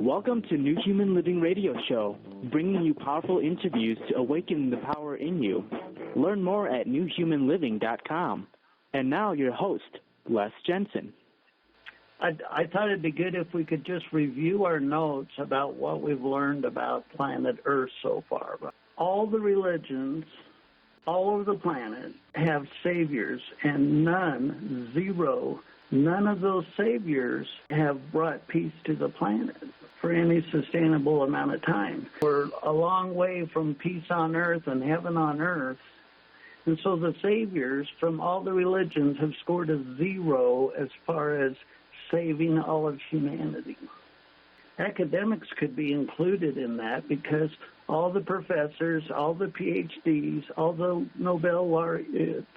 Welcome to New Human Living Radio Show, bringing you powerful interviews to awaken the power in you. Learn more at newhumanliving.com. And now your host, Les Jensen. I thought it'd be good if we could just review our notes about what we've learned about planet Earth so far. All the religions all over the planet have saviors, and none of those saviors have brought peace to the planet for any sustainable amount of time. We're a long way from peace on earth and heaven on earth. And so the saviors from all the religions have scored a 0 as far as saving all of humanity. Academics could be included in that because all the professors, all the PhDs, all the Nobel laureates,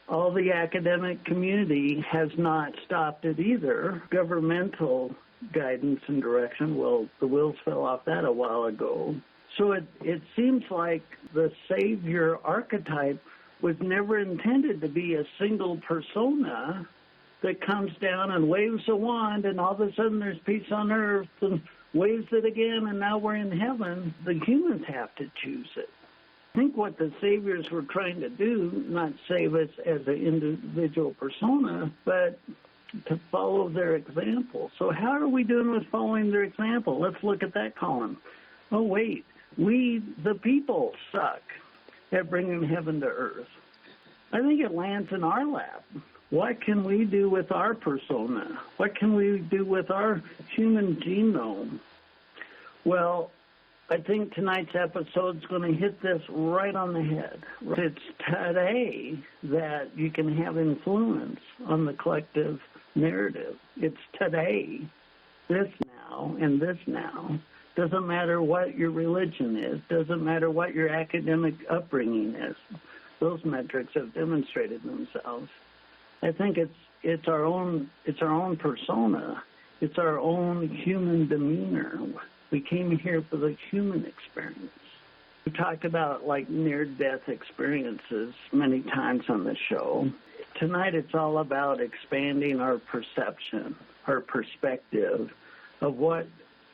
all the academic community has not stopped it either. Governmental guidance and direction, well, the wheels fell off that a while ago. So it seems like the savior archetype was never intended to be a single persona that comes down and waves a wand and all of a sudden there's peace on earth and waves it again and now we're in heaven. The humans have to choose it. I think what the saviors were trying to do, not save us as an individual persona, but to follow their example. So how are we doing with following their example? Let's look at that column. Oh, wait. We, the people, suck at bringing heaven to earth. I think it lands in our lap. What can we do with our persona? What can we do with our human genome? Well, I think tonight's episode is going to hit this right on the head. It's today that you can have influence on the collective narrative. It's today, this now, and this now. Doesn't matter what your religion is. Doesn't matter what your academic upbringing is. Those metrics have demonstrated themselves. I think it's our own persona. It's our own human demeanor. We came here for the human experience. We talked about near-death experiences many times on the show. Tonight it's all about expanding our perception, our perspective of what,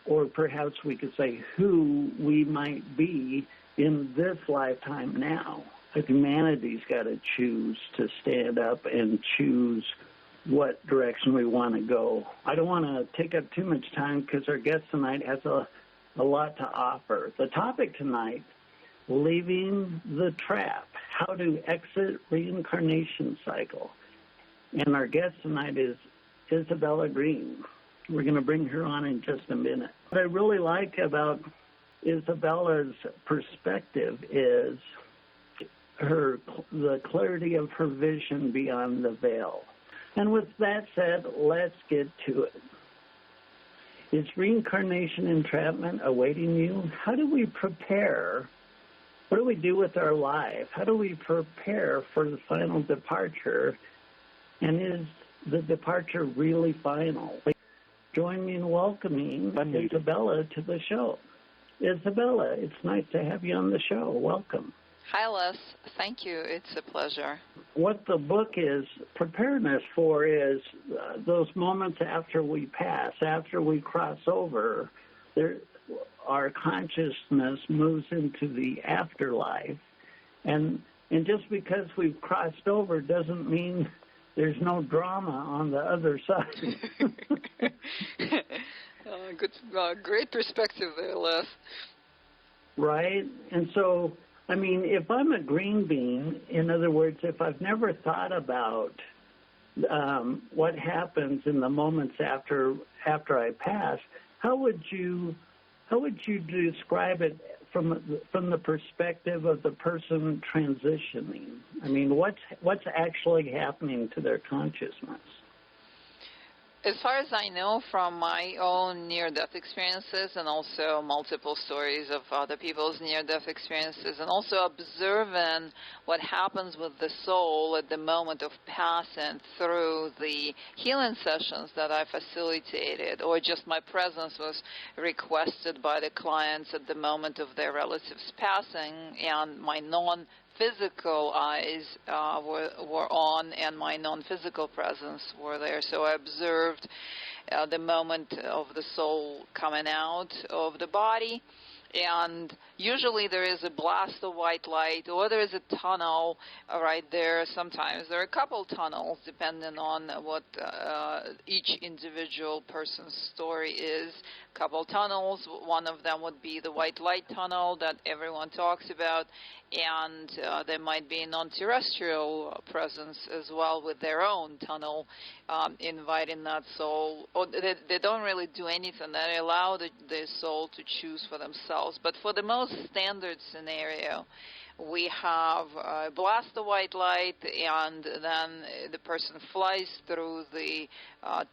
or perhaps we could say who we might be in this lifetime now. Humanity's got to choose to stand up and choose what direction we want to go. I don't want to take up too much time because our guest tonight has a lot to offer. The topic tonight, leaving the trap, how to exit reincarnation cycle. And our guest tonight is Isabella Greene. We're going to bring her on in just a minute. What I really like about Isabella's perspective is the clarity of her vision beyond the veil. And with that said, let's get to it. Is reincarnation entrapment awaiting you? How do we prepare? What do we do with our life? How do we prepare for the final departure? And is the departure really final? Join me in welcoming Isabella to the show. Isabella, it's nice to have you on the show. Welcome. Hi, Les. Thank you. It's a pleasure. What the book is preparedness for is those moments after we pass, after we cross over, our consciousness moves into the afterlife. And just because we've crossed over doesn't mean there's no drama on the other side. Great perspective there, Les. Right? And so, I mean, if I'm a green bean, in other words, if I've never thought about what happens in the moments after I pass, how would you describe it from the perspective of the person transitioning? I mean, what's actually happening to their consciousness? As far as I know from my own near-death experiences and also multiple stories of other people's near-death experiences and also observing what happens with the soul at the moment of passing through the healing sessions that I facilitated, or just my presence was requested by the clients at the moment of their relatives passing, and my non-physical eyes were on and my non-physical presence were there. So I observed the moment of the soul coming out of the body. And usually there is a blast of white light, or there is a tunnel right there. Sometimes there are a couple tunnels, depending on what each individual person's story is. A couple tunnels. One of them would be the white light tunnel that everyone talks about, and there might be a non-terrestrial presence as well with their own tunnel, inviting that soul. Or they don't really do anything. They allow the soul to choose for themselves. But for the most standard scenario, we have a blast of white light, and then the person flies through the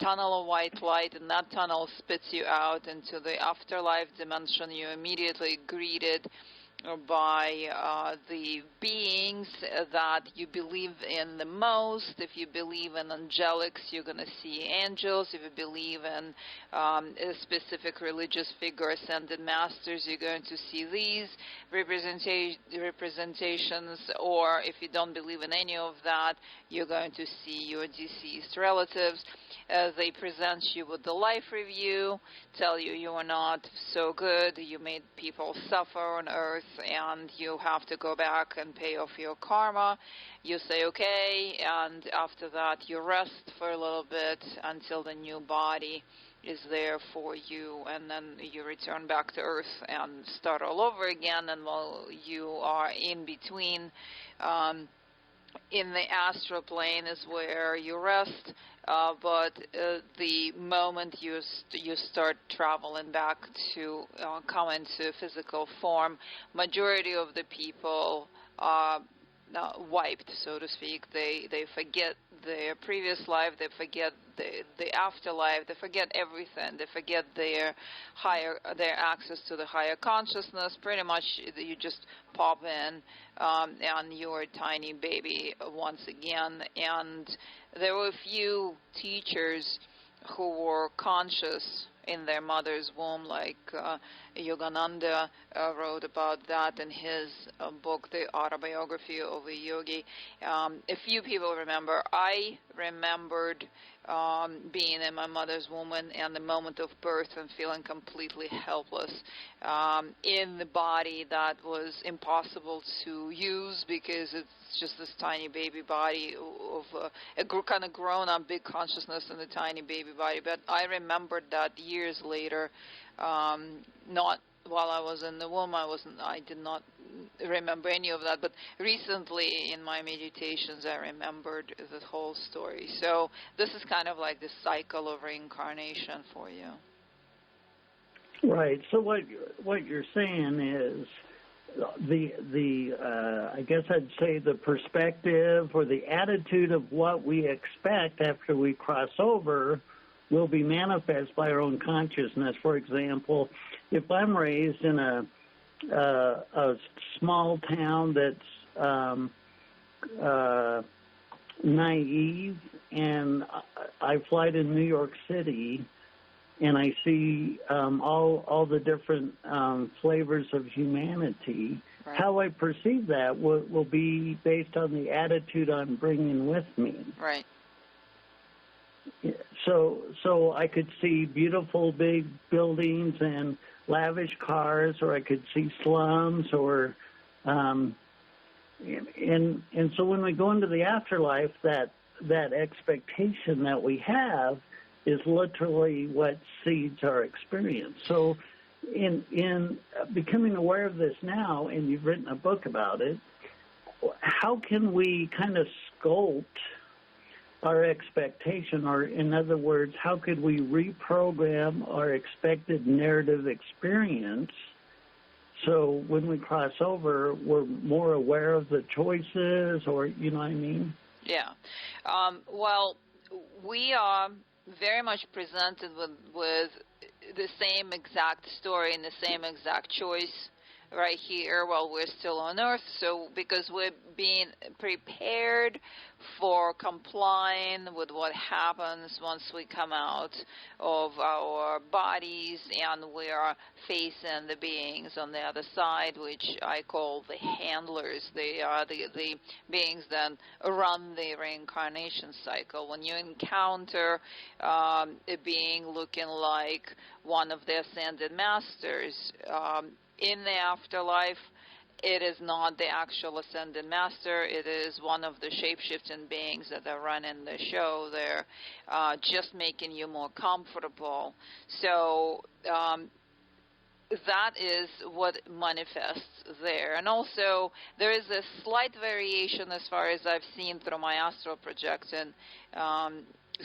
tunnel of white light, and that tunnel spits you out into the afterlife dimension. You're immediately greeted by the beings that you believe in the most. If you believe in angelics, you're going to see angels. If you believe in a specific religious figure, ascended masters, you're going to see these representations. Or if you don't believe in any of that, you're going to see your deceased relatives. They present you with the life review, tell you you are not so good, you made people suffer on earth, and you have to go back and pay off your karma. You say okay, and after that you rest for a little bit until the new body is there for you, and then you return back to earth and start all over again. And while you are in between, in the astral plane is where you rest, but the moment you start traveling back to come into physical form, majority of the people are wiped, so to speak. They forget their previous life, they forget the afterlife, they forget everything, they forget their access to the higher consciousness. Pretty much you just pop in and you're a tiny baby once again. And there were a few teachers who were conscious in their mother's womb, like Yogananda wrote about that in his book, The Autobiography of a Yogi. A few people remember. I remembered being in my mother's womb and the moment of birth and feeling completely helpless in the body that was impossible to use, because it's just this tiny baby body of a kind of grown-up big consciousness in a tiny baby body. But I remembered that years later, not while I was in the womb. I did not remember any of that, but recently in my meditations I remembered the whole story. So this is kind of like the cycle of reincarnation for you. Right. So what you're saying is the I guess I'd say the perspective or the attitude of what we expect after we cross over will be manifest by our own consciousness. For example, if I'm raised in a small town that's naive, and I fly to New York City, and I see all the different flavors of humanity, right, how I perceive that will be based on the attitude I'm bringing with me. Right. So I could see beautiful big buildings and lavish cars, or I could see slums, or and so when we go into the afterlife, that expectation that we have is literally what seeds our experience. So in becoming aware of this now, and you've written a book about it, how can we kind of sculpt our expectation, or in other words, how could we reprogram our expected narrative experience so when we cross over, we're more aware of the choices, or, you know what I mean? Yeah. Well, we are very much presented with the same exact story and the same exact choice right here while we're still on Earth. So because we're being prepared for complying with what happens once we come out of our bodies and we are facing the beings on the other side, which I call the handlers. They are the beings that run the reincarnation cycle. When you encounter a being looking like one of the ascended masters in the afterlife, it is not the actual ascended master. It is one of the shape-shifting beings that are running the show. They're just making you more comfortable. So that is what manifests there. And also, there is a slight variation as far as I've seen through my astral projection,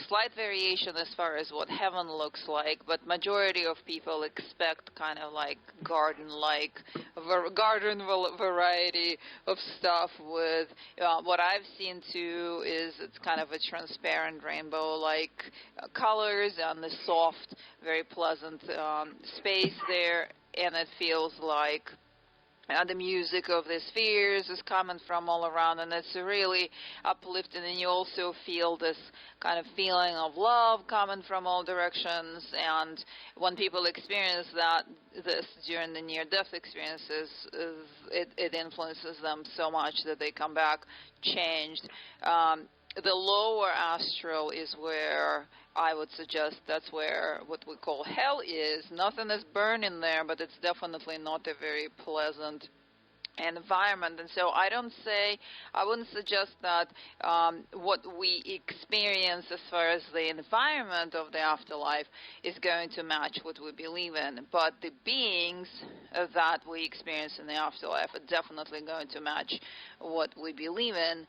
slight variation as far as what heaven looks like, but majority of people expect kind of like garden variety of stuff with what I've seen too is it's kind of a transparent rainbow-like colors and the soft, very pleasant space there, and it feels like the music of the spheres is coming from all around, and it's really uplifting, and you also feel this kind of feeling of love coming from all directions. And when people experience this during the near-death experiences, it influences them so much that they come back changed. The lower astral is where I would suggest that's where what we call hell is. Nothing is burning there, but it's definitely not a very pleasant environment. And so I wouldn't suggest that what we experience as far as the environment of the afterlife is going to match what we believe in. But the beings that we experience in the afterlife are definitely going to match what we believe in.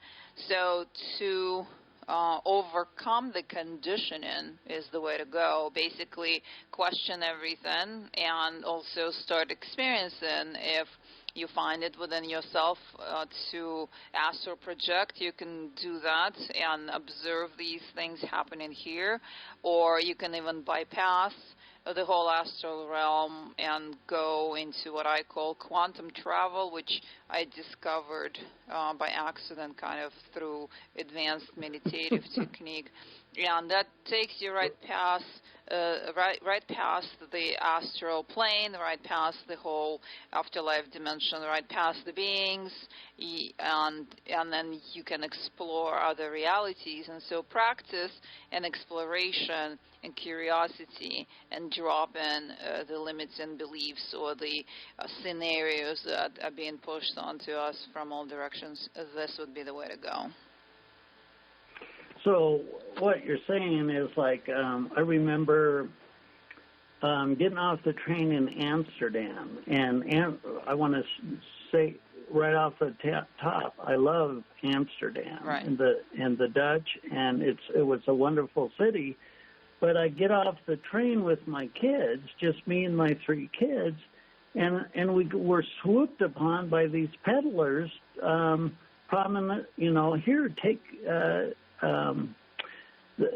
So to overcome the conditioning is the way to go. Basically, question everything and also start experiencing. If you find it within yourself to astral project, you can do that and observe these things happening here, or you can even bypass the whole astral realm and go into what I call quantum travel, which I discovered by accident kind of through advanced meditative technique. And that takes you right past the astral plane, right past the whole afterlife dimension, right past the beings, and then you can explore other realities. And so practice and exploration and curiosity and drop in the limits and beliefs or the scenarios that are being pushed onto us from all directions. This would be the way to go. So what you're saying is like I remember getting off the train in Amsterdam, and I want to say right off the top, I love Amsterdam, right, and the Dutch, and it was a wonderful city. But I get off the train with my kids, just me and my 3 kids, and we were swooped upon by these peddlers, prominent, here, take.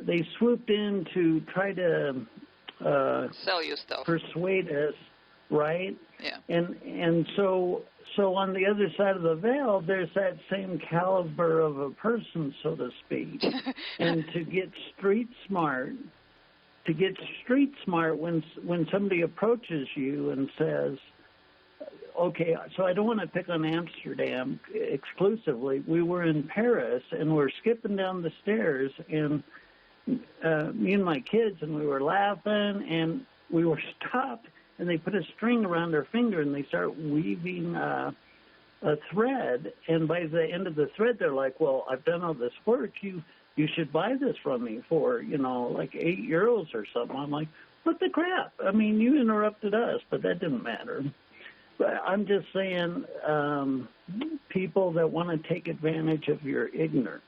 They swooped in to try to sell you stuff, persuade us, right? Yeah. And so on the other side of the veil, there's that same caliber of a person, so to speak. And to get street smart when somebody approaches you and says, okay, so I don't want to pick on Amsterdam exclusively. We were in Paris, and we're skipping down the stairs, and me and my kids, and we were laughing, and we were stopped, and they put a string around our finger, and they start weaving a thread, and by the end of the thread, they're like, well, I've done all this work. You should buy this from me for, like €8 or something. I'm like, what the crap? I mean, you interrupted us, but that didn't matter. But I'm just saying, people that want to take advantage of your ignorance.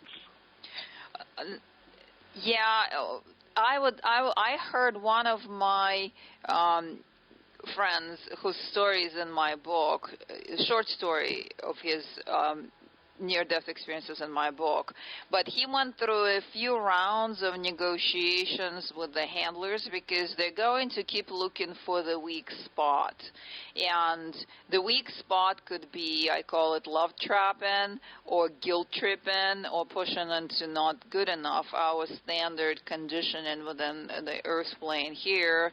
Yeah, I heard one of my friends whose story is in my book, a short story of his near-death experiences in my book. But he went through a few rounds of negotiations with the handlers because they're going to keep looking for the weak spot. And the weak spot could be, I call it love trapping or guilt tripping or pushing into not good enough, our standard conditioning within the earth plane here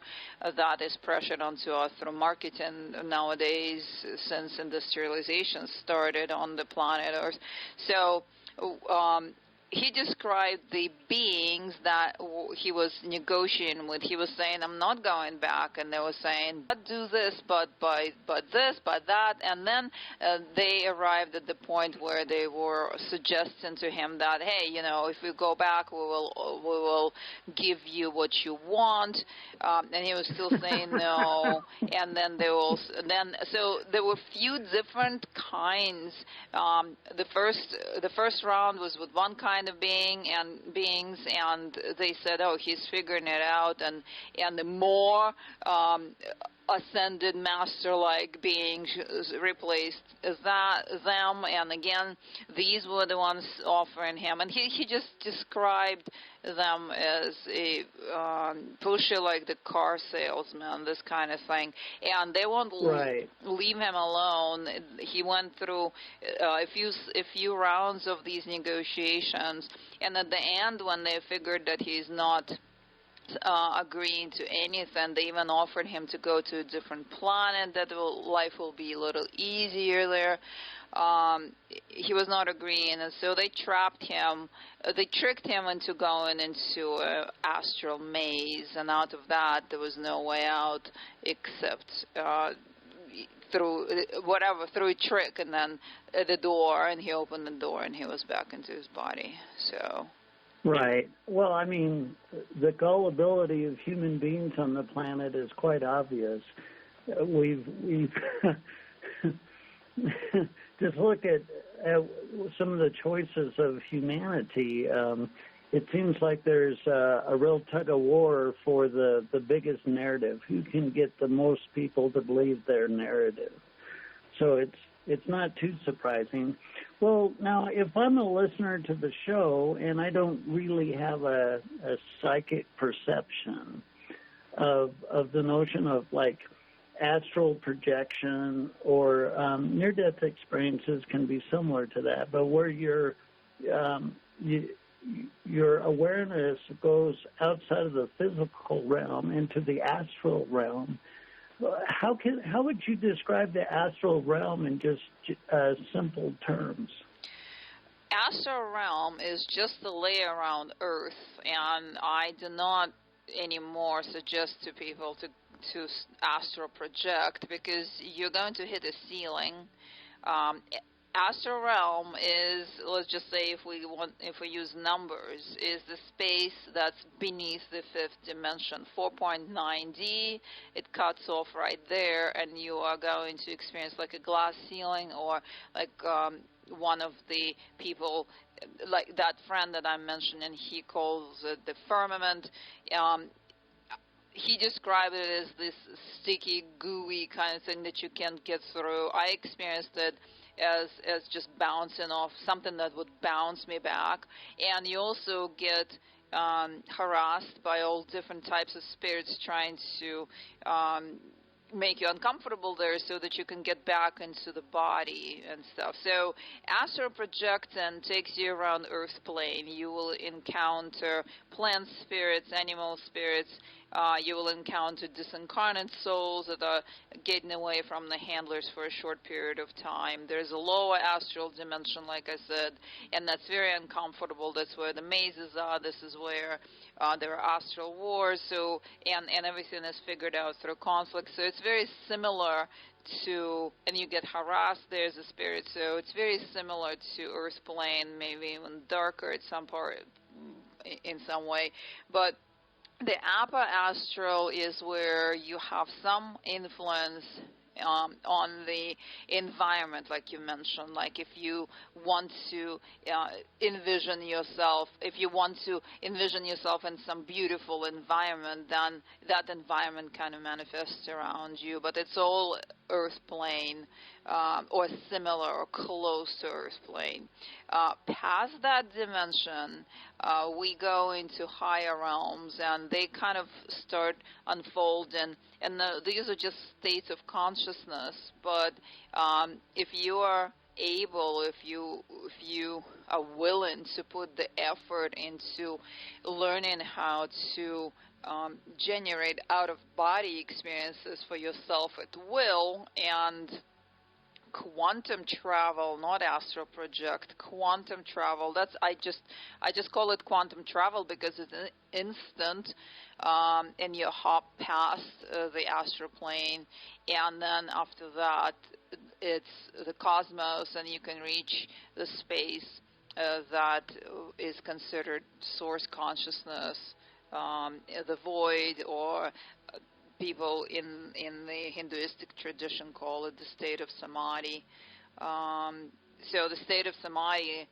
that is pressured onto us through marketing nowadays since industrialization started on the planet Earth. So he described the beings that he was negotiating with. He was saying, I'm not going back. And they were saying, but do this, but this, but that. And then they arrived at the point where they were suggesting to him that, hey, if we go back, we will give you what you want. And he was still saying no. And then so there were few different kinds. The first round was with one kind of beings, and they said, oh, he's figuring it out, and the more ascended master-like beings replaced them, and again, these were the ones offering him, and he just described them as a pusher, like the car salesman, this kind of thing, and they won't leave him alone. He went through a few rounds of these negotiations, and at the end, when they figured that he's not agreeing to anything, they even offered him to go to a different planet, that life will be a little easier there. He was not agreeing, and so they trapped him. They tricked him into going into an astral maze, and out of that there was no way out except through a trick, and then the door, and he opened the door, and he was back into his body. So. Right. Well, I mean, the gullibility of human beings on the planet is quite obvious. We've just look at some of the choices of humanity. It seems like there's a real tug of war for the biggest narrative. Who can get the most people to believe their narrative? So it's not too surprising. Well, now, if I'm a listener to the show and I don't really have a psychic perception of the notion of, like, astral projection or near-death experiences can be similar to that, but where your awareness goes outside of the physical realm into the astral realm, how would you describe the astral realm in just simple terms? Astral realm is just the layer around Earth, and I do not anymore suggest to people to astral project because you're going to hit a ceiling. Astral realm is, let's just say, if we use numbers, is the space that's beneath the fifth dimension, 4.9D. It cuts off right there, and you are going to experience like a glass ceiling, or like one of the people, like that friend that I mentioned, and he calls it the firmament. He described it as this sticky, gooey kind of thing that you can't get through. I experienced it as just bouncing off something that would bounce me back. And you also get harassed by all different types of spirits trying to make you uncomfortable there so that you can get back into the body and stuff. So astral projecting takes you around Earth plane. You will encounter plant spirits, animal spirits. You will encounter disincarnate souls that are getting away from the handlers for a short period of time. There's a lower astral dimension, like I said, and that's very uncomfortable. That's where the mazes are. This is where there are astral wars. So and everything is figured out through conflict. So it's very similar to, and you get harassed there as a spirit. So it's very similar to Earth plane, maybe even darker at some part in some way, but the upper astral is where you have some influence on the environment, like you mentioned. Like if you want to envision yourself in some beautiful environment, then that environment kind of manifests around you. But it's all Earth plane, or similar or close to Earth plane. Past that dimension, we go into higher realms, and they kind of start unfolding. And these are just states of consciousness. But if you are able, if you are willing to put the effort into learning how to generate out-of-body experiences for yourself at will, and quantum travel, not astral project, quantum travel. I just call it quantum travel because it's an instant, and you hop past the astral plane, and then after that, it's the cosmos, and you can reach the space that is considered source consciousness, the void, or people in the Hinduistic tradition call it the state of samadhi. So the state of samadhi,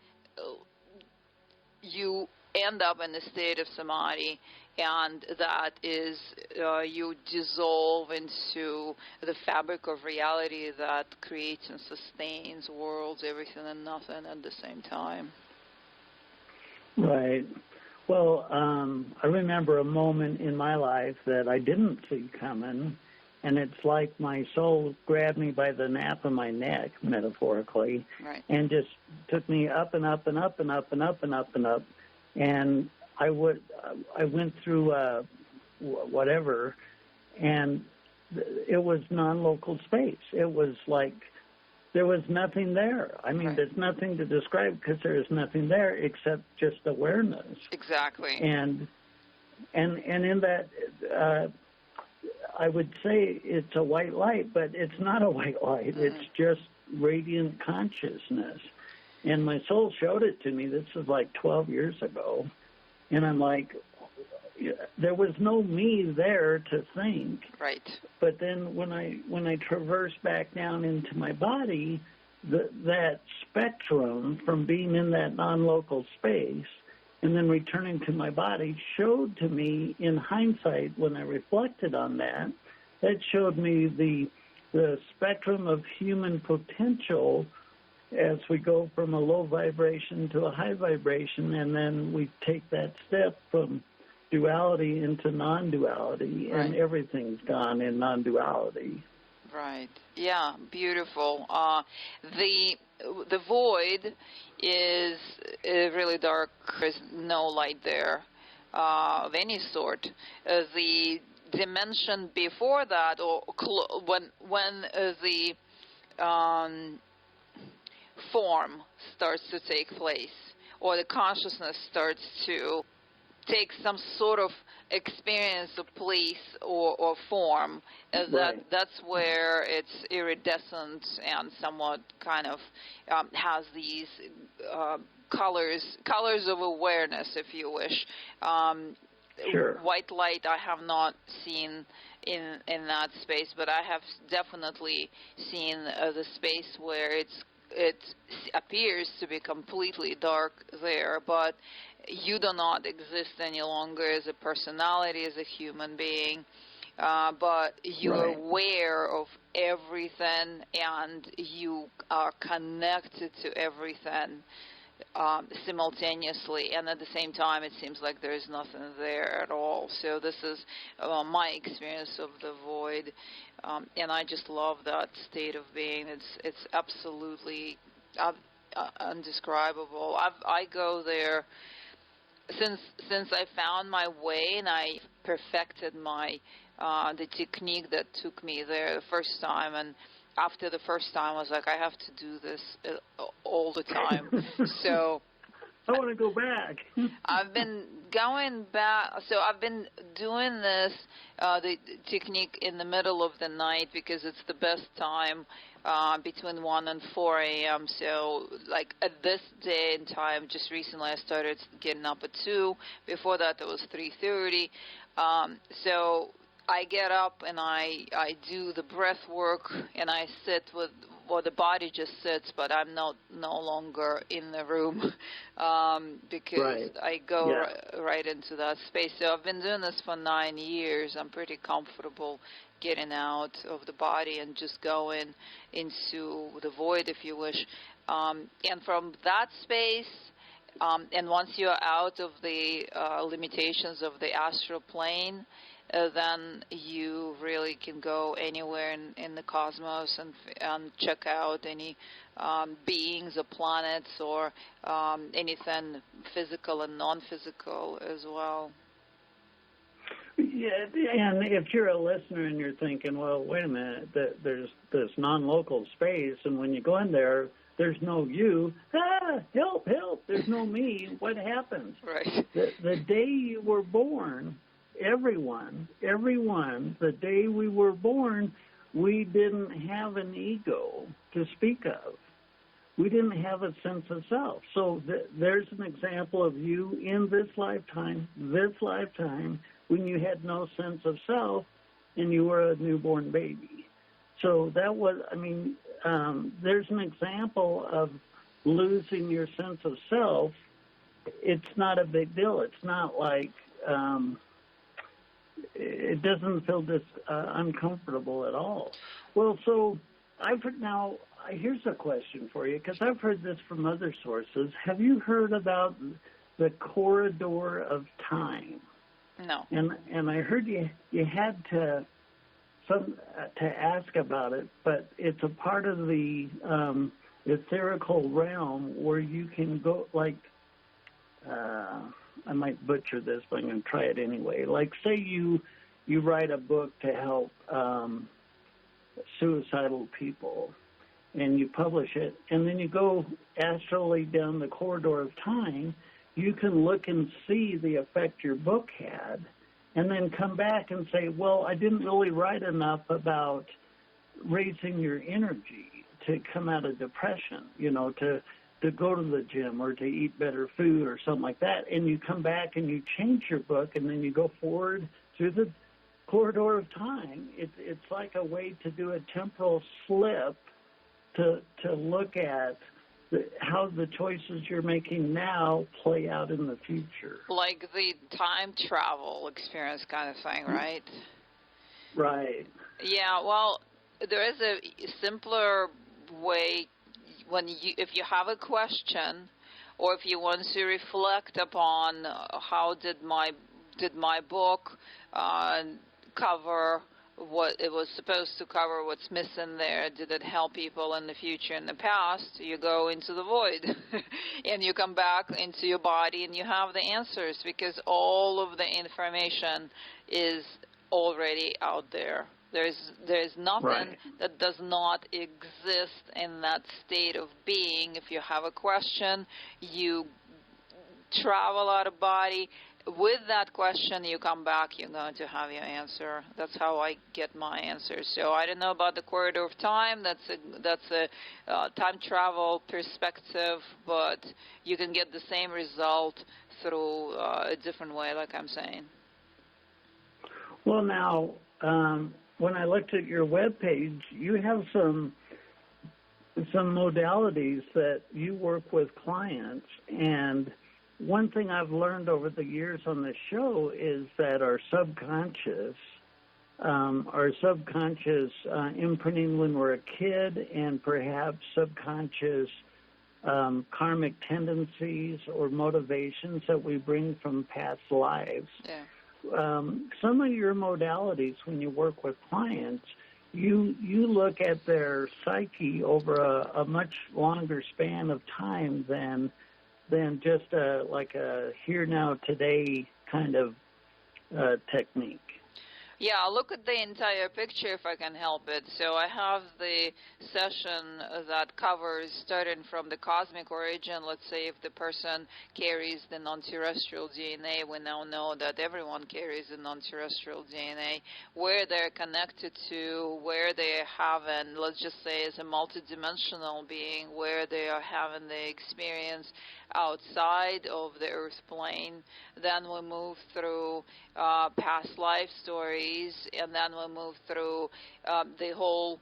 you end up in the state of samadhi, and that is you dissolve into the fabric of reality that creates and sustains worlds, everything and nothing at the same time. Right. Well, I remember a moment in my life that I didn't see coming, and it's like my soul grabbed me by the nape of my neck, metaphorically, right, and just took me up and up and up and up and up and up and up. And I went through whatever, and it was non-local space. It was like there was nothing there. I mean, right. There's nothing to describe because there is nothing there except just awareness. Exactly. And in that, I would say it's a white light, but it's not a white light. Mm-hmm. It's just radiant consciousness. And my soul showed it to me. This was like 12 years ago. And I'm like, there was no me there to think. Right. But then when I traverse back down into my body, that spectrum from being in that non-local space and then returning to my body showed to me, in hindsight, when I reflected on that showed me the spectrum of human potential as we go from a low vibration to a high vibration, and then we take that step from duality into non-duality, right. and everything's gone in non-duality. Right. Yeah. Beautiful. The void is really dark. There's no light there of any sort. The dimension before that, or when the form starts to take place, or the consciousness starts to take some sort of experience of place or form, Right. that's where it's iridescent and somewhat kind of has these colors of awareness, if you wish. Sure. White light I have not seen in that space, but I have definitely seen the space where it appears to be completely dark there, but you do not exist any longer as a personality, as a human being, but you're Right. aware of everything, and you are connected to everything simultaneously, and at the same time it seems like there is nothing there at all. So this is my experience of the void, and I just love that state of being. It's absolutely undescribable. I go there since I found my way, and I perfected my the technique that took me there the first time. And after the first time, I was like, I have to do this all the time. So I want to go back. I've been going back. So I've been doing this, the technique in the middle of the night because it's the best time, between 1 and 4 a.m. So like at this day and time, just recently I started getting up at 2. Before that, it was 3:30. So I get up and I do the breath work, and I sit with or the body just sits, but I'm no longer in the room because I go right into that space. So I've been doing this for 9 years. I'm pretty comfortable getting out of the body and just going into the void, if you wish. And from that space, and once you're out of the limitations of the astral plane, then you really can go anywhere in the cosmos and check out any beings or planets or anything physical and non-physical as well. Yeah, and if you're a listener and you're thinking, well, wait a minute, there's this non-local space, and when you go in there, there's no you. Help, there's no me. What happens? Right. The day you were born, everyone, the day we were born, we didn't have an ego to speak of. We didn't have a sense of self. So there's an example of you in this lifetime, when you had no sense of self and you were a newborn baby. So that was, there's an example of losing your sense of self. It's not a big deal. It's not like, it doesn't feel uncomfortable at all. Well, so here's a question for you, because I've heard this from other sources. Have you heard about the corridor of time? No. And I heard you had to ask about it, but it's a part of the etherical realm where you can go, like, I might butcher this, but I'm going to try it anyway. Like, say you write a book to help suicidal people, and you publish it, and then you go astrally down the corridor of time, you can look and see the effect your book had, and then come back and say, well, I didn't really write enough about raising your energy to come out of depression, to go to the gym or to eat better food or something like that. And you come back and you change your book, and then you go forward through the corridor of time. It's like a way to do a temporal slip to look at how the choices you're making now play out in the future. Like the time travel experience kind of thing, right? Right. Yeah, well, there is a simpler way if you have a question, or if you want to reflect upon how did my book cover what it was supposed to cover, what's missing there, did it help people in the future, in the past, you go into the void and you come back into your body and you have the answers, because all of the information is already out there. There's nothing that does not exist in that state of being. If you have a question, you travel out of body. With that question, you come back, you're going to have your answer. That's how I get my answers. So I don't know about the corridor of time. That's a time travel perspective, but you can get the same result through a different way, like I'm saying. Well, now, when I looked at your webpage, you have some modalities that you work with clients, and one thing I've learned over the years on this show is that our subconscious imprinting when we're a kid, and perhaps subconscious karmic tendencies or motivations that we bring from past lives. Yeah. Some of your modalities, when you work with clients, you look at their psyche over a much longer span of time than just like a here, now, today kind of technique. Yeah, I'll look at the entire picture if I can help it. So I have the session that covers starting from the cosmic origin. Let's say if the person carries the non-terrestrial DNA, we now know that everyone carries the non-terrestrial DNA, where they're connected to, where they are having, let's just say as a multidimensional being, where they are having the experience outside of the earth plane. Then we move through past life stories, and then we move through the whole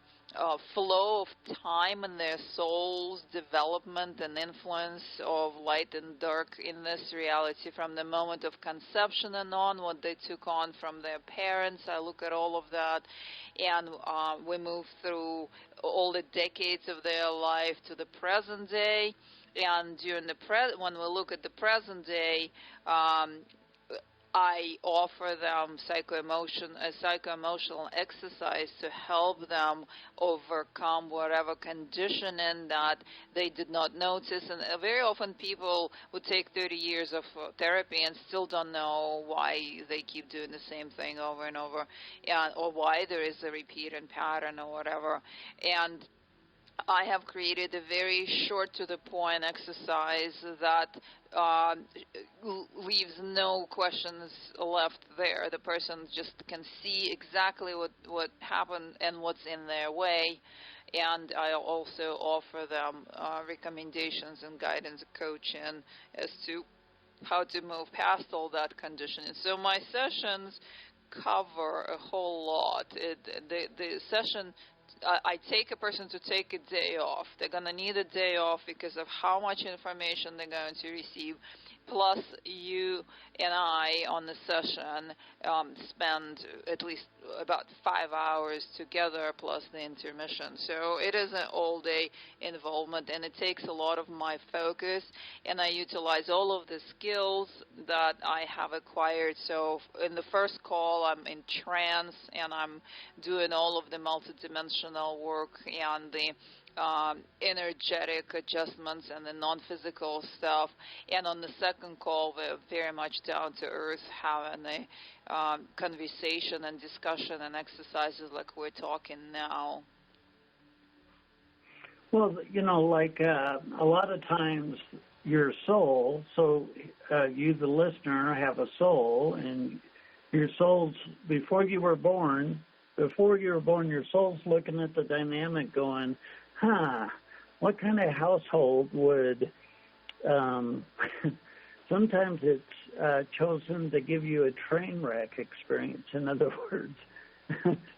flow of time and their soul's development and influence of light and dark in this reality from the moment of conception and on, what they took on from their parents. I look at all of that, and we move through all the decades of their life to the present day. And during when we look at the present day, I offer them psycho-emotional exercise to help them overcome whatever conditioning that they did not notice. And very often people would take 30 years of therapy and still don't know why they keep doing the same thing over and over, or why there is a repeating pattern or whatever. And I have created a very short to the point exercise that leaves no questions left there. The person just can see exactly what happened and what's in their way. And I also offer them recommendations and guidance coaching as to how to move past all that conditioning. So my sessions cover a whole lot. The session, I take a person to take a day off. They're going to need a day off because of how much information they're going to receive. Plus, you and I on the session spend at least about 5 hours together plus the intermission. So it is an all-day involvement, and it takes a lot of my focus, and I utilize all of the skills that I have acquired. So in the first call, I'm in trance, and I'm doing all of the multidimensional work and the energetic adjustments and the non-physical stuff. And on the second call, we're very much down to earth, having a conversation and discussion and exercises like we're talking now. Well, like a lot of times your soul, so you, the listener, have a soul, and your soul's, before you were born, your soul's looking at the dynamic going, what kind of household would, sometimes it's chosen to give you a train wreck experience. In other words,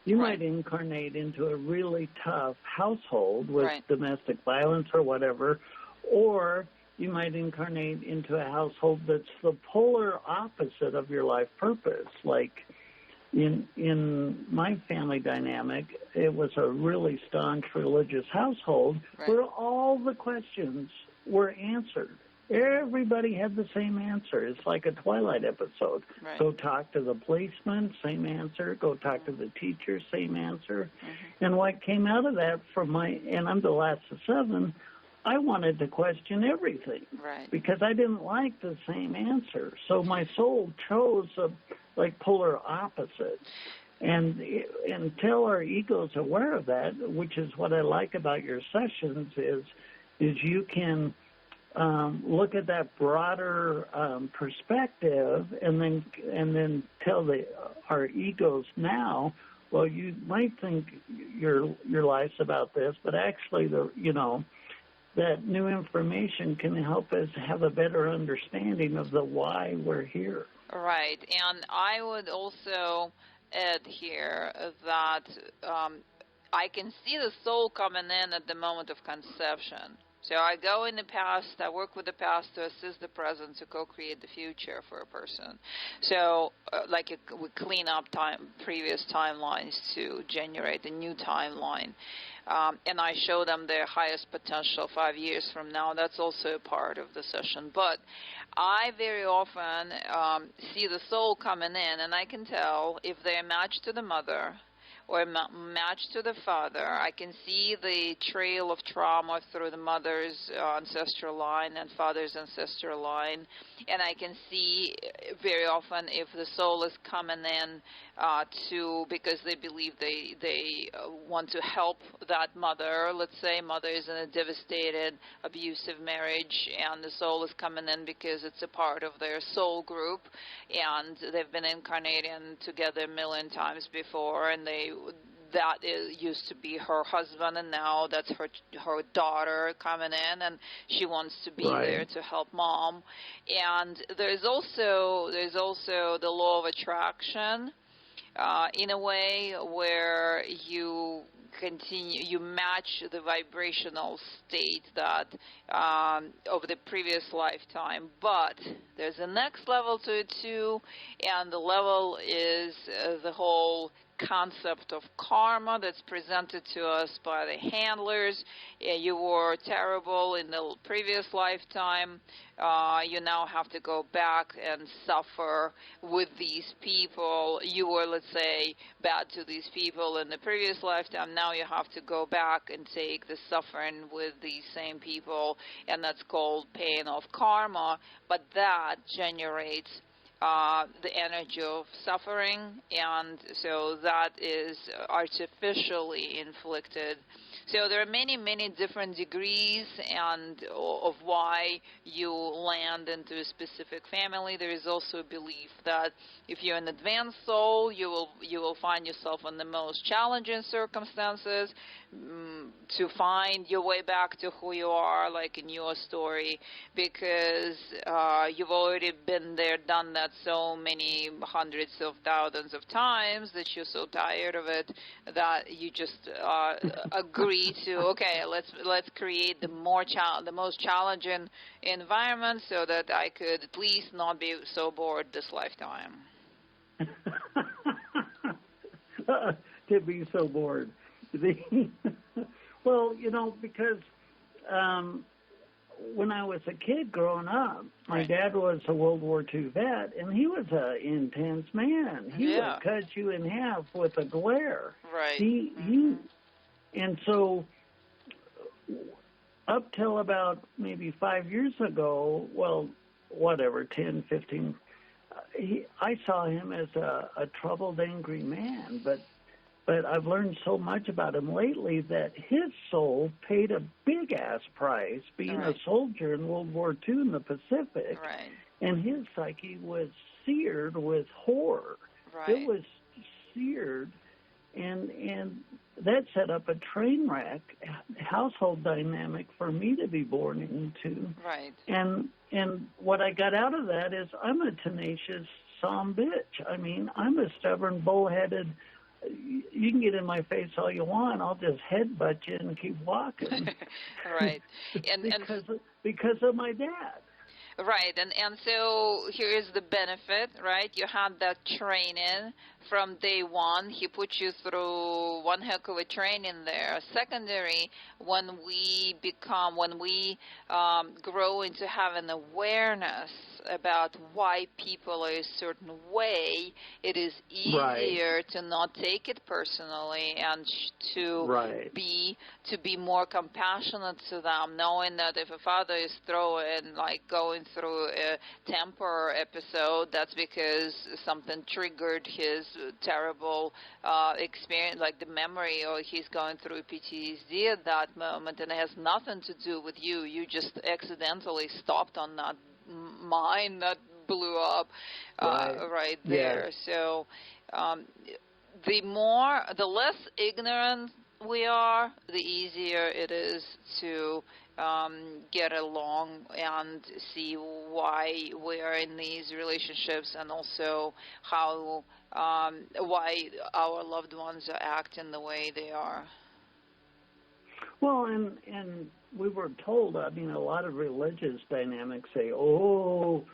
you might incarnate into a really tough household with domestic violence or whatever, or you might incarnate into a household that's the polar opposite of your life purpose. Like in my family dynamic, it was a really staunch religious household where all the questions were answered. Everybody had the same answer. It's like a Twilight episode. Go talk to the policeman, same answer. Go talk to the teacher, same answer. And what came out of that and I'm the last of 7, I wanted to question everything because I didn't like the same answer. So my soul chose like polar opposite. And until our ego's aware of that, which is what I like about your sessions, is you can look at that broader perspective, and then tell our egos now, well, you might think your life's about this, but actually that new information can help us have a better understanding of the why we're here. Right, and I would also add here that I can see the soul coming in at the moment of conception. So I go in the past, I work with the past to assist the present to co-create the future for a person. So we clean up previous timelines to generate a new timeline. And I show them their highest potential 5 years from now. That's also a part of the session. But I very often see the soul coming in, and I can tell if they're matched to the mother or matched to the father. I can see the trail of trauma through the mother's ancestral line and father's ancestral line, and I can see very often if the soul is coming in because they believe they want to help that mother. Let's say mother is in a devastated, abusive marriage, and the soul is coming in because it's a part of their soul group, and they've been incarnating together a million times before, and used to be her husband, and now that's her daughter coming in, and she wants to be there to help mom. And there's also the law of attraction, in a way where you match the vibrational state that of the previous lifetime. But there's a next level to it too, and the level is the whole concept of karma that's presented to us by the handlers. You were terrible in the previous lifetime. You now have to go back and suffer with these people. You were, let's say, bad to these people in the previous lifetime. Now you have to go back and take the suffering with these same people, and that's called pain of karma. But that generates the energy of suffering, and so that is artificially inflicted. So there are many, many different degrees and of why you land into a specific family. There is also a belief that if you're an advanced soul, you will find yourself in the most challenging circumstances to find your way back to who you are, like in your story, because you've already been there, done that so many hundreds of thousands of times that you're so tired of it that you just agree to, okay, let's create the most challenging environment so that I could at least not be so bored this lifetime. To be so bored. Well, because when I was a kid growing up, my dad was a World War II vet, and he was an intense man. He would cut you in half with a glare. Right. And so up till about maybe 5 years ago, 10, 15, I saw him as a troubled, angry man, but I've learned so much about him lately that his soul paid a big-ass price being a soldier in World War II in the Pacific, and his psyche was seared with horror. It was seared, and that set up a train wreck household dynamic for me to be born into. And what I got out of that is I'm a tenacious some bitch. I mean, I'm a stubborn, bullheaded. You can get in my face all you want. I'll just headbutt you and keep walking. Because of my dad. Right, and so here's the benefit, right? You had that training from day one. He put you through one heck of a training there. Secondary, when we grow into having awareness about why people are a certain way, it is easier to not take it personally and to be more compassionate to them, knowing that if a father is going through a temper episode, that's because something triggered his terrible experience, like the memory, or he's going through PTSD at that moment, and it has nothing to do with you. You just accidentally stopped on that mine that blew up right there. So the less ignorant we are, the easier it is to get along and see why we are in these relationships, and also how why our loved ones are acting the way they are. Well, and we were told, I mean, a lot of religious dynamics say, don't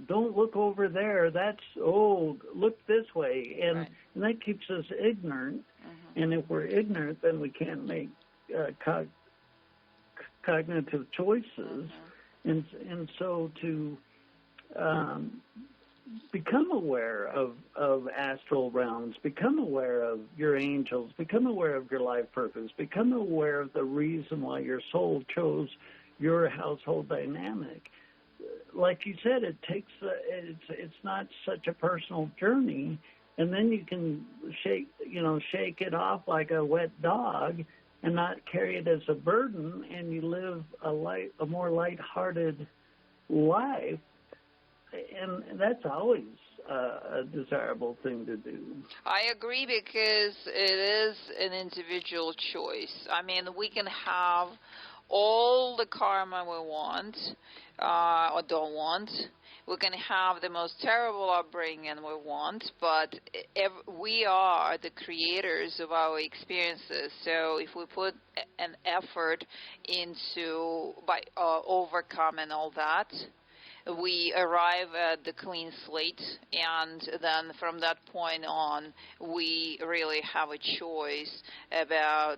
look over there. Look this way. And that keeps us ignorant. And if we're ignorant, then we can't make cognitive choices. And so to become aware of astral realms, become aware of your angels, become aware of your life purpose, become aware of the reason why your soul chose your household dynamic. Like you said, it takes it's not such a personal journey, and then you can shake it off like a wet dog and not carry it as a burden, and you live a more lighthearted life. And that's always a desirable thing to do. I agree, because it is an individual choice. I mean, we can have all the karma we want or don't want. We can have the most terrible upbringing we want, but we are the creators of our experiences. So if we put an effort into by overcoming all that, we arrive at the clean slate, and then from that point on, we really have a choice about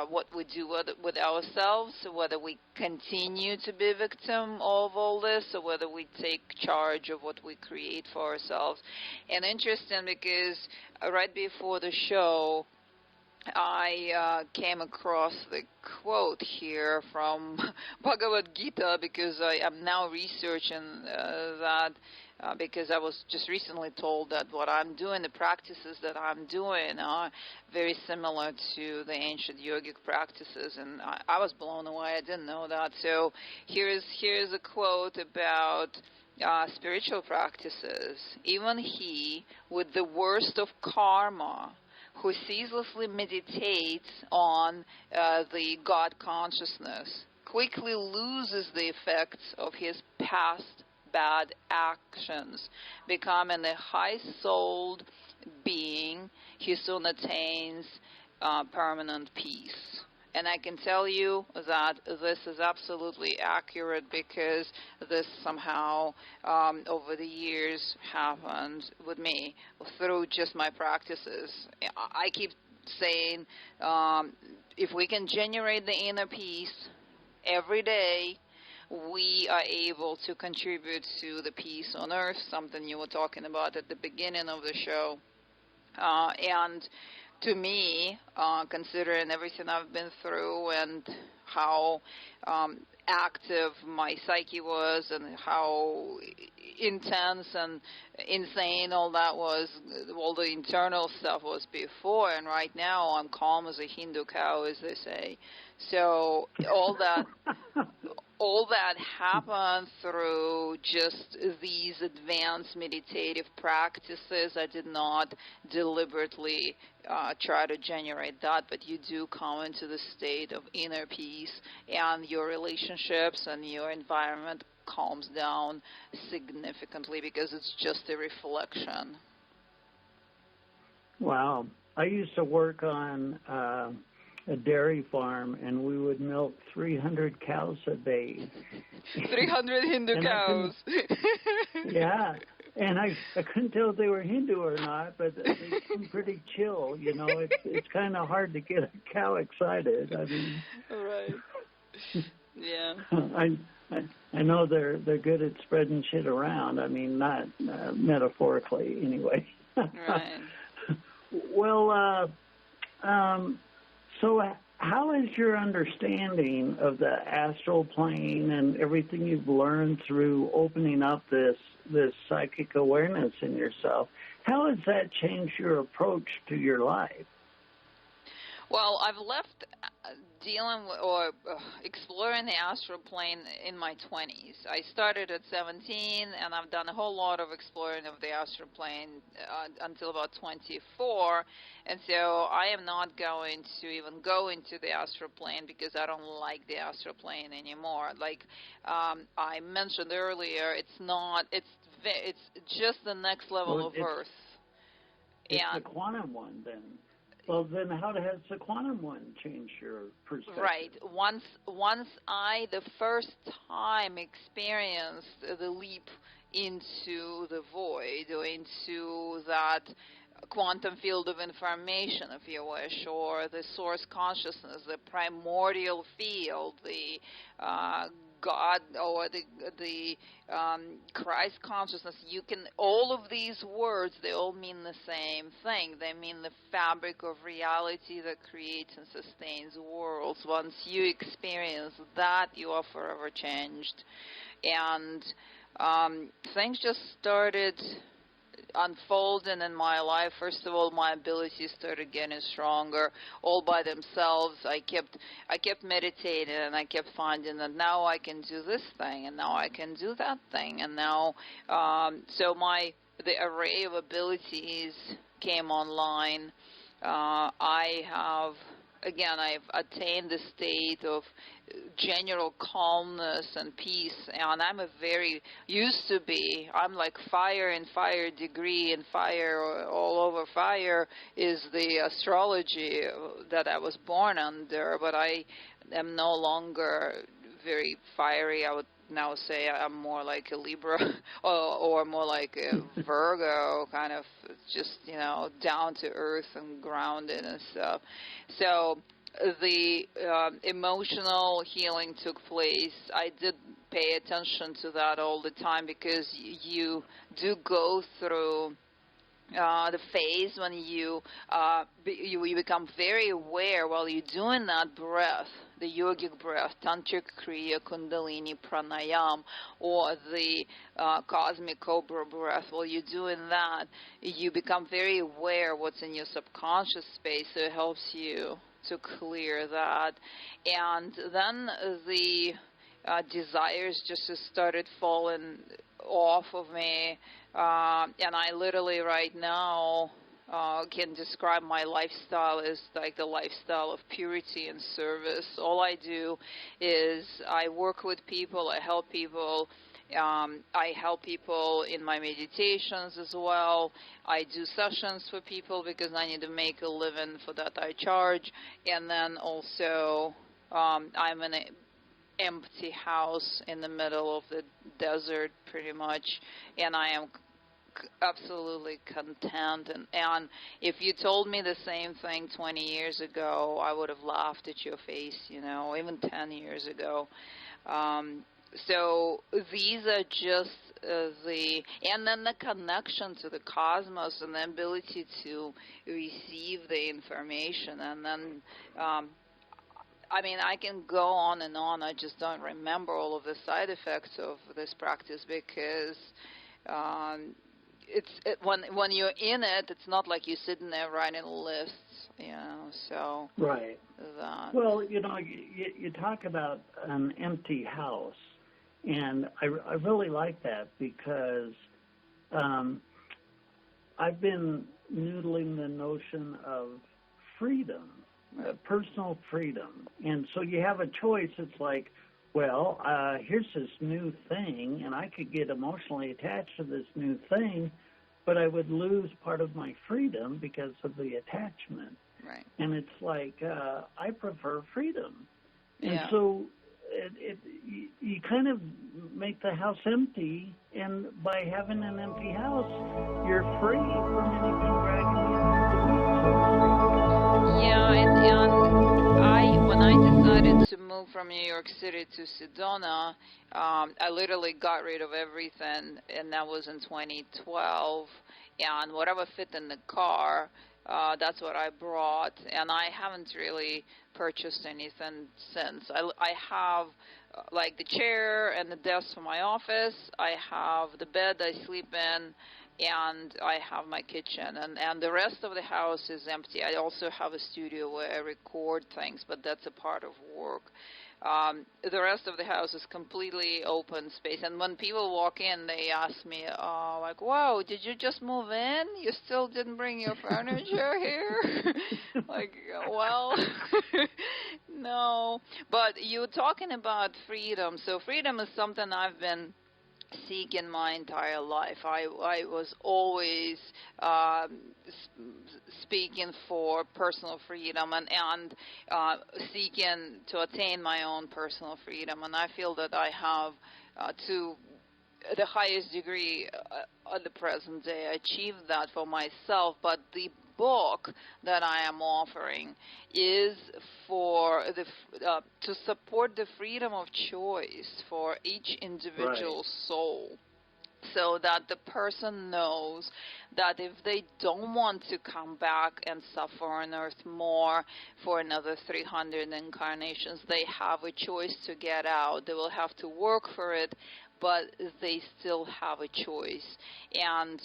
what we do with ourselves, whether we continue to be a victim of all this, or whether we take charge of what we create for ourselves. And interesting, because right before the show, I came across the quote here from Bhagavad Gita, because I am now researching that because I was just recently told that what I'm doing, the practices that I'm doing are very similar to the ancient yogic practices, and I was blown away. I didn't know that. So here's a quote about spiritual practices. Even he with the worst of karma, who ceaselessly meditates on the God consciousness, quickly loses the effects of his past bad actions. Becoming a high-souled being, he soon attains permanent peace. And I can tell you that this is absolutely accurate, because this somehow over the years happened with me through just my practices. I keep saying if we can generate the inner peace every day, we are able to contribute to the peace on earth, something you were talking about at the beginning of the show. And to me, considering everything I've been through and how active my psyche was and how intense and insane all that was, all the internal stuff was before, and right now I'm calm as a Hindu cow, as they say. So all that happened through just these advanced meditative practices. I did not deliberately try to generate that, but you do come into the state of inner peace, and your relationships and your environment calms down significantly, because it's just a reflection. Wow. I used to work on a dairy farm, and we would milk 300 cows a day. 300 Hindu cows. Yeah. And I couldn't tell if they were Hindu or not, but they seemed pretty chill. You know, it's kind of hard to get a cow excited. I mean, right. Yeah. I know they're good at spreading shit around. I mean, not metaphorically anyway. Right. Well, so how is your understanding of the astral plane and everything you've learned through opening up this psychic awareness in yourself? How has that changed your approach to your life? Well, I've left dealing with, or exploring the astral plane in my 20s. I started at 17, and I've done a whole lot of exploring of the astral plane until about 24. And so I am not going to even go into the astral plane, because I don't like the astral plane anymore. Like I mentioned earlier, it's just the next level of Earth. It's the quantum one, then. Well, then how has the quantum one changed your perspective? Right. Once I, the first time, experienced the leap into the void, or into that quantum field of information, if you wish, or the source consciousness, the primordial field, the God, or the Christ consciousness, all of these words, they all mean the same thing. They mean the fabric of reality that creates and sustains worlds. Once you experience that, you are forever changed. And things just started unfolding in my life. First of all, my abilities started getting stronger all by themselves. I kept meditating, and I kept finding that now I can do this thing, and now I can do that thing, and now so the array of abilities came online. I've attained the state of general calmness and peace. And I'm I'm like fire in fire degree, and fire all over fire is the astrology that I was born under, but I am no longer very fiery. I would now say I'm more like a Libra or more like a Virgo, kind of just, down to earth and grounded and stuff. So the emotional healing took place. I did pay attention to that all the time, because you do go through the phase when you become very aware while you're doing that breath, the yogic breath, tantric kriya, kundalini, pranayam, or the cosmic cobra breath. While you're doing that, you become very aware what's in your subconscious space, so it helps you to clear that. And then the desires just started falling off of me, and I literally right now can describe my lifestyle as like the lifestyle of purity and service. All I do is I work with people, I help people. I help people in my meditations as well. I do sessions for people because I need to make a living. For that I charge. And then also I'm in an empty house in the middle of the desert pretty much, and I am absolutely content. And if you told me the same thing 20 years ago, I would have laughed at your face, even 10 years ago. So these are just and then the connection to the cosmos and the ability to receive the information. And then, I can go on and on. I just don't remember all of the side effects of this practice, because when you're in it, it's not like you're sitting there writing lists, so. Right. Well, you talk about an empty house, and I really like that, because I've been noodling the notion of freedom, personal freedom. And so you have a choice. It's like, well, here's this new thing, and I could get emotionally attached to this new thing, but I would lose part of my freedom because of the attachment. Right. And it's like, I prefer freedom. And yeah. so you kind of make the house empty, and by having an empty house, you're free from anything dragging you into the weeds. Yeah, and when I decided to move from New York City to Sedona, I literally got rid of everything, and that was in 2012. And whatever fit in the car, that's what I brought, and I haven't really purchased anything since. I have like the chair and the desk for my office. I have the bed I sleep in, and I have my kitchen, and the rest of the house is empty. I also have a studio where I record things, but that's a part of work. The rest of the house is completely open space, and when people walk in, they ask me, like, wow, did you just move in? You still didn't bring your furniture here? Like, well, no. But you were talking about freedom. So freedom is something I've been seeking my entire life. I was always speaking for personal freedom and seeking to attain my own personal freedom, and I feel that I have to the highest degree at the present day achieved that for myself. But the book that I am offering is for to support the freedom of choice for each individual soul, so that the person knows that if they don't want to come back and suffer on earth more for another 300 incarnations, they have a choice to get out. They will have to work for it, but they still have a choice. And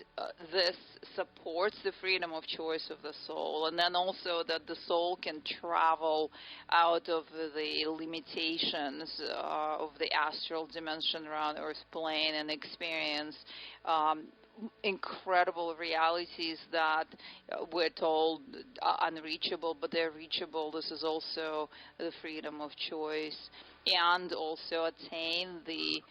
this supports the freedom of choice of the soul, and then also that the soul can travel out of the limitations of the astral dimension around Earth plane and experience incredible realities that we're told are unreachable, but they're reachable. This is also the freedom of choice. and also attain the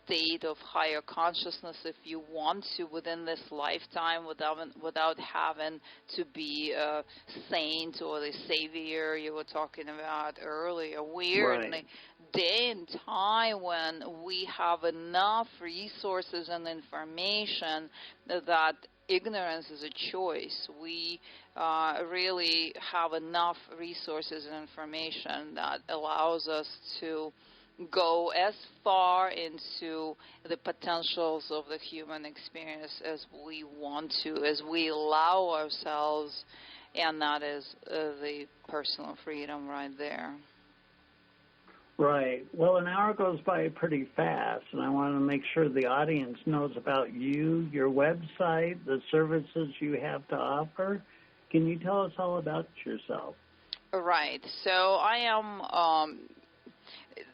state of higher consciousness if you want to within this lifetime without having to be a saint or the savior you were talking about earlier. We're in a day and time when we have enough resources and information that ignorance is a choice. We really have enough resources and information that allows us to go as far into the potentials of the human experience as we want to, as we allow ourselves, and that is the personal freedom right there. Right. Well, an hour goes by pretty fast, and I want to make sure the audience knows about you, your website, the services you have to offer. Can you tell us all about yourself? Right. So I am,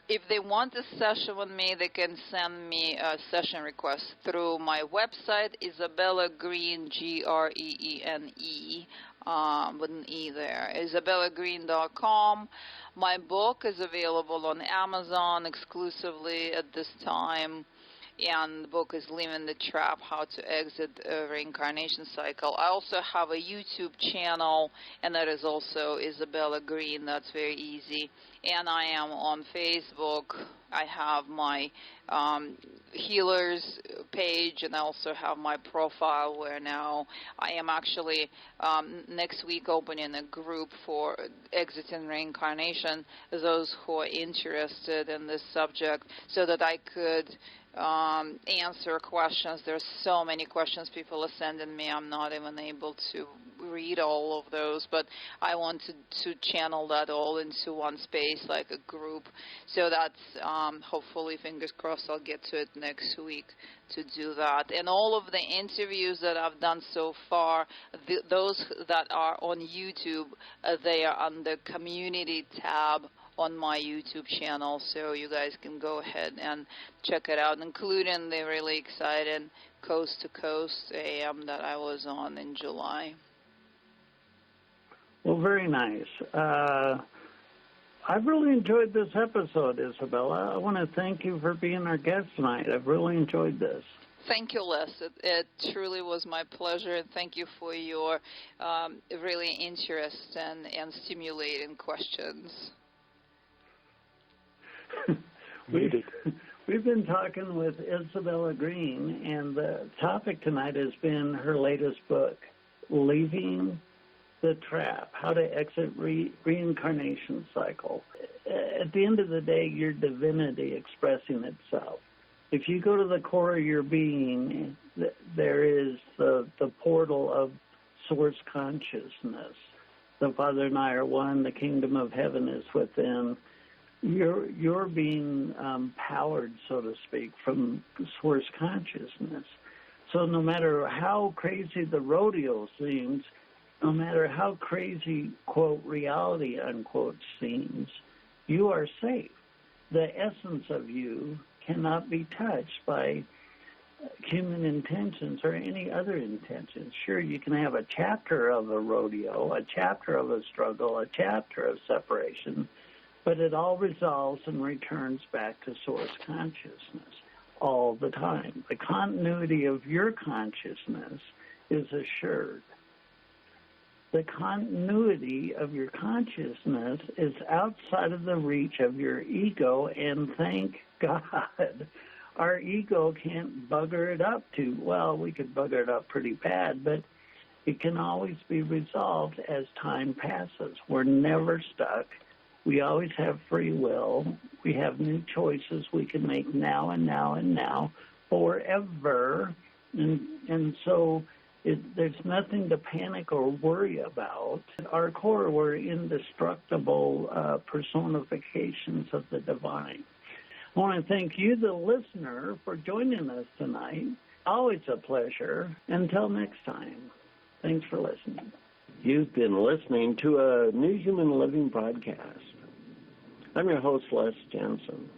if they want a session with me, they can send me a session request through my website, Isabella Greene, Greene, with an E there, IsabellaGreene.com. My book is available on Amazon exclusively at this time, and the book is Leaving the Trap, How to Exit a Reincarnation Cycle. I also have a YouTube channel, and that is also Isabella Greene. That's very easy. And I am on Facebook. I have my healers page, and I also have my profile where now I am actually next week opening a group for exiting reincarnation, those who are interested in this subject, so that I could answer questions. There's so many questions people are sending me. I'm not even able to read all of those, but I want to channel that all into one space, like a group. So that's hopefully, fingers crossed, I'll get to it next week to do that. And all of the interviews that I've done so far, those that are on YouTube, they are on the community tab on my YouTube channel, so you guys can go ahead and check it out, including the really exciting Coast to Coast AM that I was on in July. Well, very nice. I've really enjoyed this episode, Isabella. I want to thank you for being our guest tonight. I've really enjoyed this. Thank you, Les. It truly was my pleasure, and thank you for your really interest and stimulating questions. We've been talking with Isabella Greene, and the topic tonight has been her latest book, Leaving the Trap, How to Exit Reincarnation Cycle. At the end of the day, your divinity expressing itself. If you go to the core of your being, there is the portal of source consciousness. The Father and I are one, the kingdom of heaven is within. You're being powered, so to speak, from source consciousness. So no matter how crazy the rodeo seems, no matter how crazy, quote, reality, unquote, seems, you are safe. The essence of you cannot be touched by human intentions or any other intentions. Sure, you can have a chapter of a rodeo, a chapter of a struggle, a chapter of separation, but it all resolves and returns back to source consciousness all the time. The continuity of your consciousness is assured. The continuity of your consciousness is outside of the reach of your ego, and thank God, our ego can't bugger it up well, we could bugger it up pretty bad, but it can always be resolved as time passes. We're never stuck. We always have free will. We have new choices we can make now and now and now, forever. And so there's nothing to panic or worry about. At our core, we're indestructible personifications of the divine. I want to thank you, the listener, for joining us tonight. Always a pleasure. Until next time, thanks for listening. You've been listening to a New Human Living broadcast. I'm your host, Les Jensen.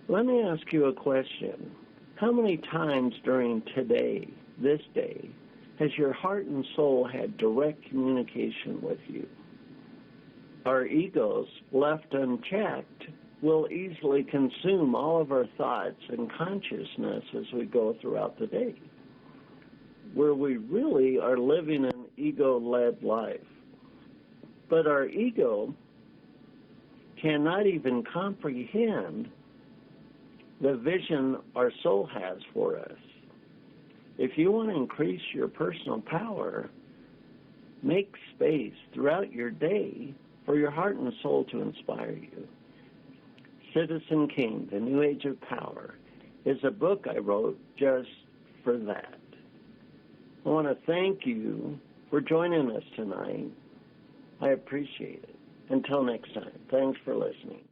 Let me ask you a question. How many times during today, this day, has your heart and soul had direct communication with you? Our egos, left unchecked, will easily consume all of our thoughts and consciousness as we go throughout the day, where we really are living an ego-led life. But our ego cannot even comprehend the vision our soul has for us. If you want to increase your personal power, make space throughout your day for your heart and soul to inspire you. Citizen King, The New Age of Power, is a book I wrote just for that. I want to thank you for joining us tonight. I appreciate it. Until next time, thanks for listening.